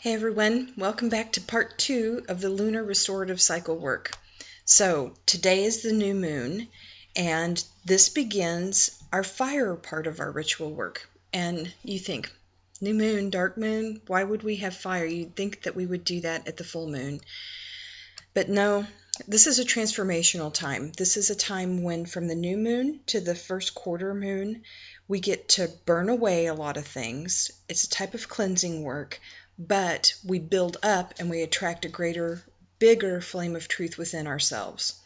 Hey everyone, welcome back to part 2 of the lunar restorative cycle work. So today is the new moon, and this begins our fire part of our ritual work. And you think, new moon, dark moon, why would we have fire? You'd think that we would do that at the full moon. But no, this is a transformational time. This is a time when from the new moon to the first quarter moon, we get to burn away a lot of things. It's a type of cleansing work, but we build up and we attract a greater, bigger flame of truth within ourselves.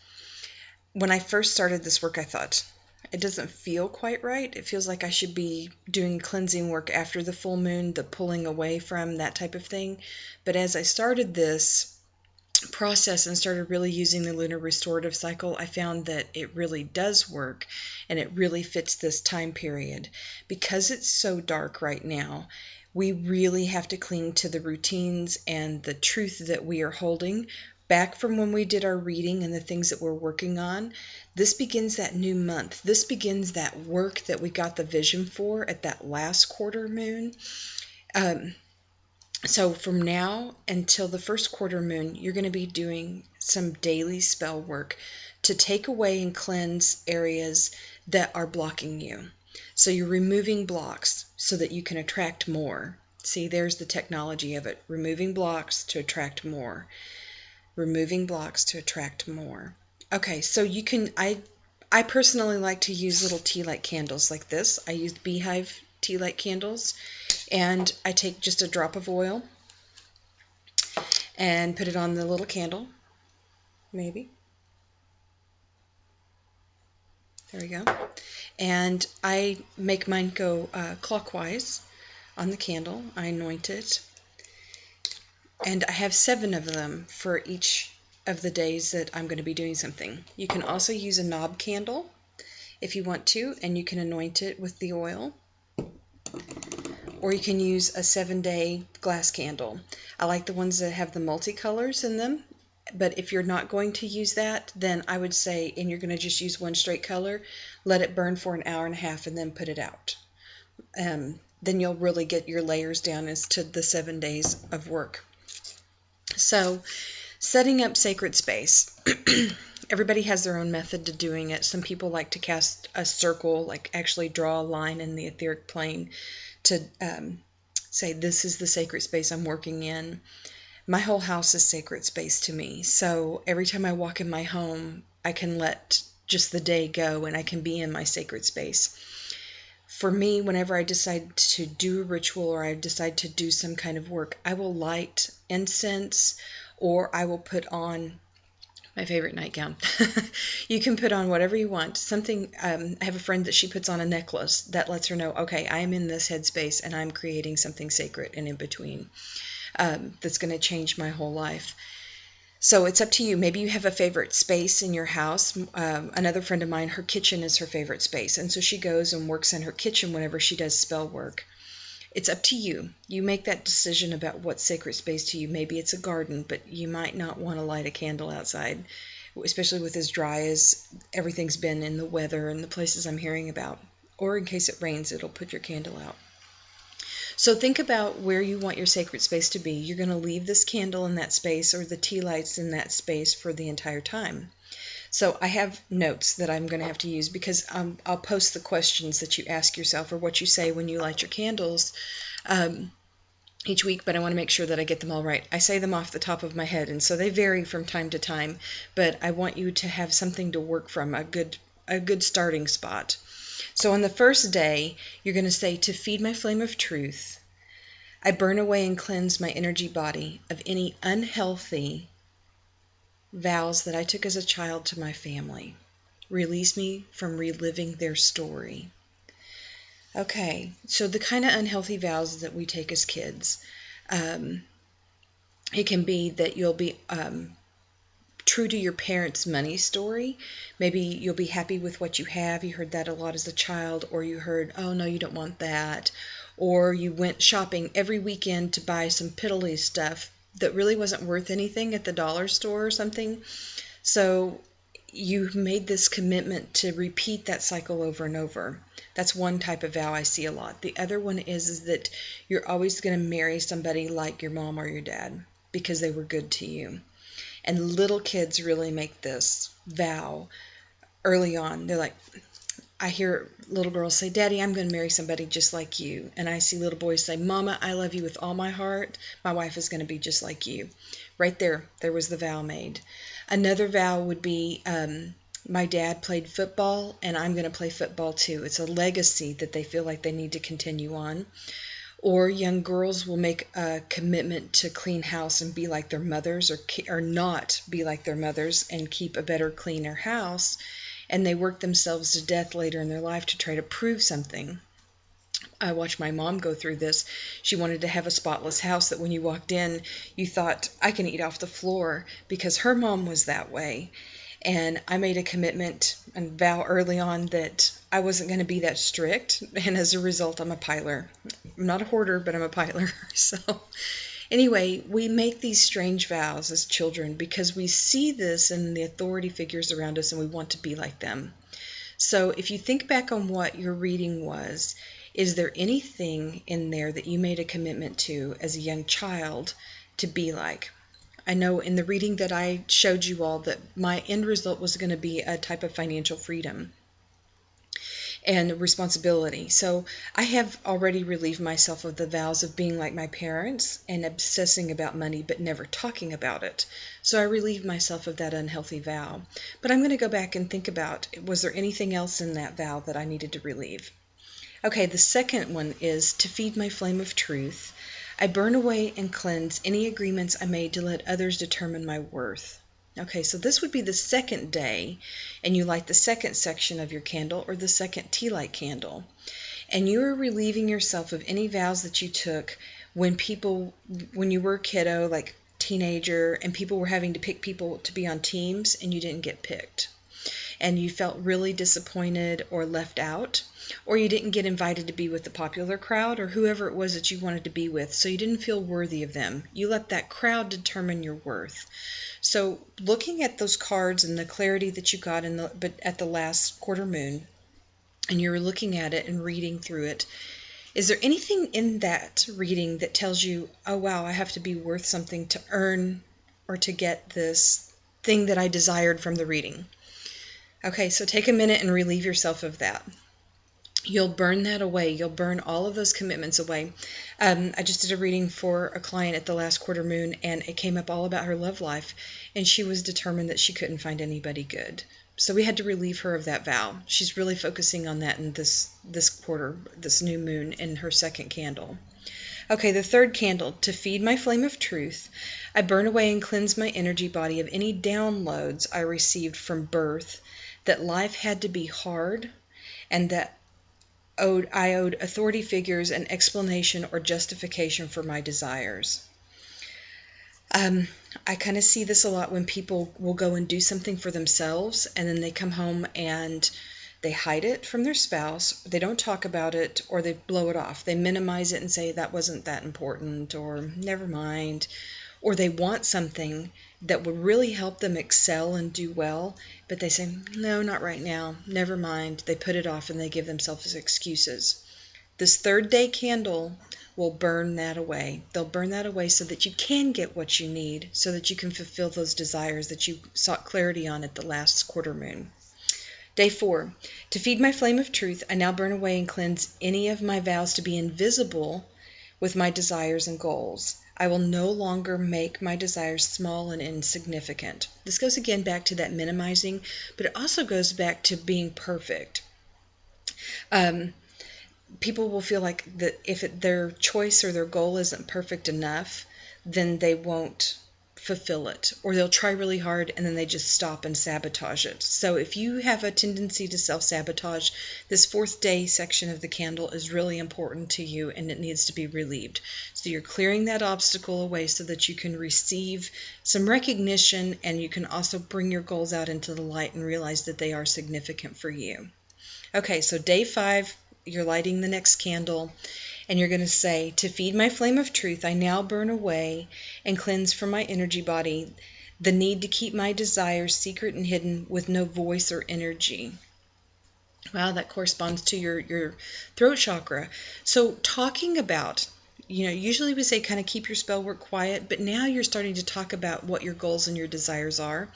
When I first started this work, I thought, it doesn't feel quite right. It feels like I should be doing cleansing work after the full moon, the pulling away from, that type of thing. But as I started this process and started really using the lunar restorative cycle, I found that it really does work and it really fits this time period. Because it's so dark right now, we really have to cling to the routines and the truth that we are holding back from when we did our reading and the things that we're working on. This begins that new month. This begins that work that we got the vision for at that last quarter moon. So from now until the first quarter moon, you're going to be doing some daily spell work to take away and cleanse areas that are blocking you. So you're removing blocks so that you can attract more. See, there's the technology of it. Removing blocks to attract more. Removing blocks to attract more. Okay, so you can, I personally like to use little tea light candles like this. I use beehive tea light candles. And I take just a drop of oil and put it on the little candle, maybe. There we go. And I make mine go clockwise on the candle. I anoint it. And I have 7 of them for each of the days that I'm going to be doing something. You can also use a knob candle if you want to, and you can anoint it with the oil. Or you can use a 7-day glass candle. I like the ones that have the multicolors in them, but if you're not going to use that, then I would say, and you're going to just use one straight color, let it burn for an hour and a half and then put it out. Then you'll really get your layers down as to the 7 days of work. So, setting up sacred space. Everybody has their own method to doing it. Some people like to cast a circle, like actually draw a line in the etheric plane to say, this is the sacred space I'm working in. My whole house is sacred space to me. So every time I walk in my home, I can let just the day go and I can be in my sacred space. For me, whenever I decide to do a ritual or I decide to do some kind of work, I will light incense or I will put on my favorite nightgown. You can put on whatever you want. Something, I have a friend that she puts on a necklace that lets her know, okay, I'm in this headspace and I'm creating something sacred and in between that's going to change my whole life. So it's up to you. Maybe you have a favorite space in your house. Another friend of mine, her kitchen is her favorite space. And so she goes and works in her kitchen whenever she does spell work. It's up to you. You make that decision about what's sacred space to you. Maybe it's a garden, but you might not want to light a candle outside, especially with as dry as everything's been in the weather and the places I'm hearing about. Or in case it rains, it'll put your candle out. So think about where you want your sacred space to be. You're going to leave this candle in that space or the tea lights in that space for the entire time. So I have notes that I'm going to have to use because I'll post the questions that you ask yourself or what you say when you light your candles each week, but I want to make sure that I get them all right. I say them off the top of my head, and so they vary from time to time, but I want you to have something to work from, a good starting spot. So on the first day, you're going to say, to feed my flame of truth, I burn away and cleanse my energy body of any unhealthy vows that I took as a child to my family. Release me from reliving their story. Okay, so the kind of unhealthy vows that we take as kids, it can be that you'll be true to your parents' money story. Maybe you'll be happy with what you have. You heard that a lot as a child, or you heard, oh no, you don't want that. Or you went shopping every weekend to buy some piddly stuff that really wasn't worth anything at the dollar store or something. So you made this commitment to repeat that cycle over and over. That's one type of vow I see a lot. The other one is that you're always going to marry somebody like your mom or your dad because they were good to you. And little kids really make this vow early on. They're like, I hear little girls say, Daddy, I'm going to marry somebody just like you. And I see little boys say, Mama, I love you with all my heart. My wife is going to be just like you. Right there was the vow made. Another vow would be, my dad played football and I'm going to play football too. It's a legacy that they feel like they need to continue on. Or young girls will make a commitment to clean house and be like their mothers, or not be like their mothers and keep a better, cleaner house. And they work themselves to death later in their life to try to prove something. I watched my mom go through this. She wanted to have a spotless house that when you walked in, you thought, I can eat off the floor, because her mom was that way. And I made a commitment and vow early on that I wasn't going to be that strict. And as a result, I'm a piler. I'm not a hoarder, but I'm a piler. So anyway, we make these strange vows as children because we see this in the authority figures around us and we want to be like them. So if you think back on what your reading was, is there anything in there that you made a commitment to as a young child to be like? I know in the reading that I showed you all that my end result was going to be a type of financial freedom and responsibility. So I have already relieved myself of the vows of being like my parents and obsessing about money but never talking about it. So I relieved myself of that unhealthy vow. But I'm going to go back and think about, was there anything else in that vow that I needed to relieve? Okay, the second one is to feed my flame of truth. I burn away and cleanse any agreements I made to let others determine my worth. Okay, so this would be the second day, and you light the second section of your candle or the second tea light candle. And you are relieving yourself of any vows that you took when you were a kiddo, like teenager, and people were having to pick people to be on teams and you didn't get picked. And you felt really disappointed or left out, or you didn't get invited to be with the popular crowd or whoever it was that you wanted to be with, so you didn't feel worthy of them. You let that crowd determine your worth. So looking at those cards and the clarity that you got at the last quarter moon, and you're looking at it and reading through it, is there anything in that reading that tells you, oh wow, I have to be worth something to earn or to get this thing that I desired from the reading? Okay, so take a minute and relieve yourself of that. You'll burn that away. You'll burn all of those commitments away. I just did a reading for a client at the last quarter moon, and it came up all about her love life, and she was determined that she couldn't find anybody good. So we had to relieve her of that vow. She's really focusing on that in this quarter, this new moon, in her second candle. Okay, the third candle, to feed my flame of truth, I burn away and cleanse my energy body of any downloads I received from birth, that life had to be hard, and that I owed authority figures an explanation or justification for my desires. I kind of see this a lot when people will go and do something for themselves and then they come home and they hide it from their spouse, they don't talk about it, or they blow it off. They minimize it and say that wasn't that important, or never mind. Or they want something that would really help them excel and do well, but they say, no, not right now, never mind. They put it off and they give themselves excuses. This third day candle will burn that away. They'll burn that away so that you can get what you need, so that you can fulfill those desires that you sought clarity on at the last quarter moon. Day 4, to feed my flame of truth, I now burn away and cleanse any of my vows to be invisible with my desires and goals. I will no longer make my desires small and insignificant. This goes again back to that minimizing, but it also goes back to being perfect. People will feel like that if their choice or their goal isn't perfect enough, then they won't fulfill it, or they'll try really hard and then they just stop and sabotage it. So if you have a tendency to self-sabotage, this fourth day section of the candle is really important to you and it needs to be relieved. So you're clearing that obstacle away so that you can receive some recognition, and you can also bring your goals out into the light and realize that they are significant for you. Okay, so day 5, you're lighting the next candle, and you're going to say, to feed my flame of truth, I now burn away and cleanse from my energy body the need to keep my desires secret and hidden with no voice or energy. Wow, that corresponds to your throat chakra. So talking about, usually we say kind of keep your spell work quiet, but now you're starting to talk about what your goals and your desires are.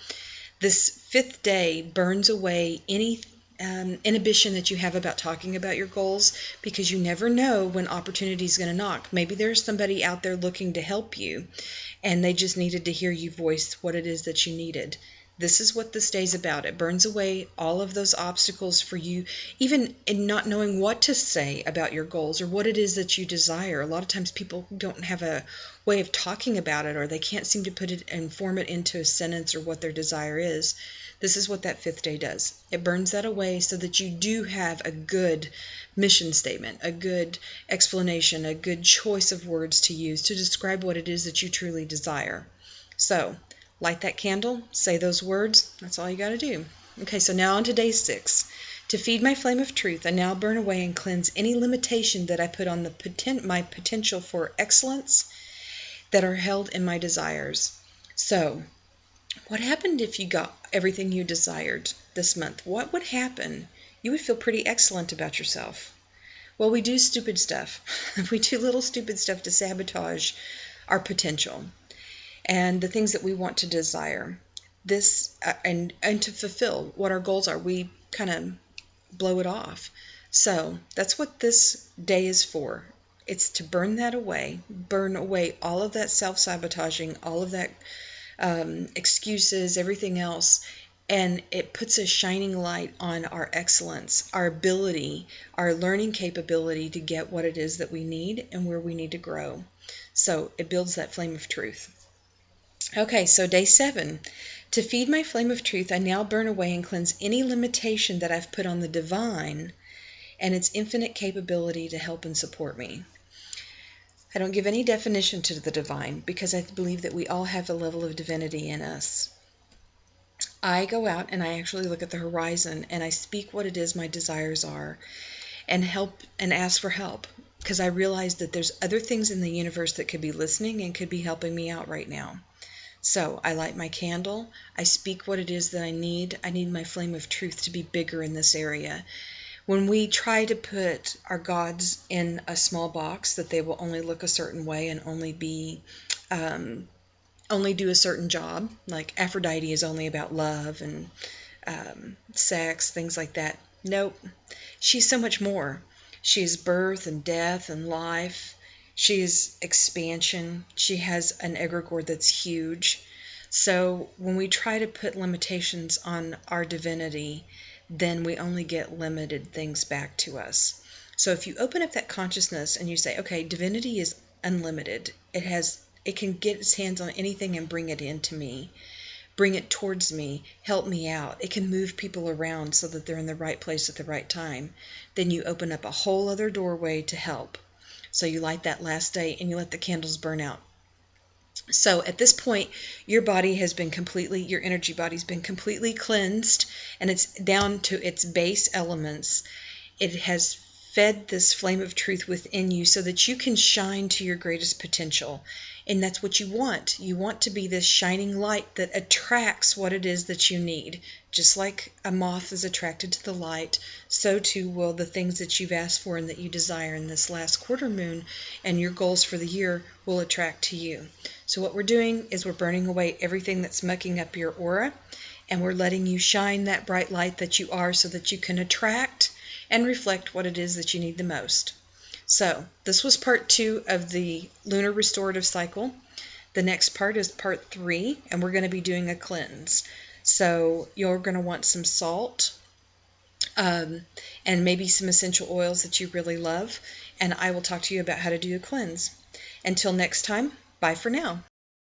This fifth day burns away any inhibition that you have about talking about your goals, because you never know when opportunity is going to knock. Maybe there's somebody out there looking to help you, and they just needed to hear you voice what it is that you needed. This is what this day's about. It burns away all of those obstacles for you, even in not knowing what to say about your goals or what it is that you desire. A lot of times people don't have a way of talking about it, or they can't seem to put it and form it into a sentence or what their desire is. This is what that fifth day does. It burns that away so that you do have a good mission statement, a good explanation, a good choice of words to use to describe what it is that you truly desire. So, light that candle, say those words, that's all you got to do. Okay, so now on to day 6. To feed my flame of truth, I now burn away and cleanse any limitation that I put on my potential for excellence that are held in my desires. So, what happened if you got everything you desired this month? What would happen? You would feel pretty excellent about yourself. Well, we do stupid stuff. We do little stupid stuff to sabotage our potential and the things that we want to desire. This and to fulfill what our goals are, we kind of blow it off. So that's what this day is for. It's to burn that away, burn away all of that self-sabotaging, all of that excuses, everything else, and it puts a shining light on our excellence, our ability, our learning capability to get what it is that we need and where we need to grow. So it builds that flame of truth. Okay, so day 7. To feed my flame of truth, I now burn away and cleanse any limitation that I've put on the divine and its infinite capability to help and support me. I don't give any definition to the divine because I believe that we all have a level of divinity in us. I go out and I actually look at the horizon and I speak what it is my desires are and help and ask for help, because I realize that there's other things in the universe that could be listening and could be helping me out right now. So I light my candle, I speak what it is that I need. I need my flame of truth to be bigger in this area. When we try to put our gods in a small box that they will only look a certain way and only be only do a certain job, like Aphrodite is only about love and sex, things like that. Nope. She's so much more. She's birth and death and life. She is expansion. She has an egregore that's huge. So when we try to put limitations on our divinity, then we only get limited things back to us. So if you open up that consciousness and you say, okay, divinity is unlimited. It can get its hands on anything and bring it into me. Bring it towards me, help me out. It can move people around so that they're in the right place at the right time. Then you open up a whole other doorway to help. So you light that last day and you let the candles burn out. So at this point, your energy body's been completely cleansed, and it's down to its base elements. It has fed this flame of truth within you so that you can shine to your greatest potential. And that's what you want. You want to be this shining light that attracts what it is that you need. Just like a moth is attracted to the light, so too will the things that you've asked for and that you desire in this last quarter moon, and your goals for the year will attract to you. So what we're doing is we're burning away everything that's mucking up your aura, and we're letting you shine that bright light that you are so that you can attract and reflect what it is that you need the most. So this was part 2 of the lunar restorative cycle. The next part is part 3, and we're going to be doing a cleanse. So you're going to want some salt and maybe some essential oils that you really love, and I will talk to you about how to do a cleanse. Until next time, bye for now.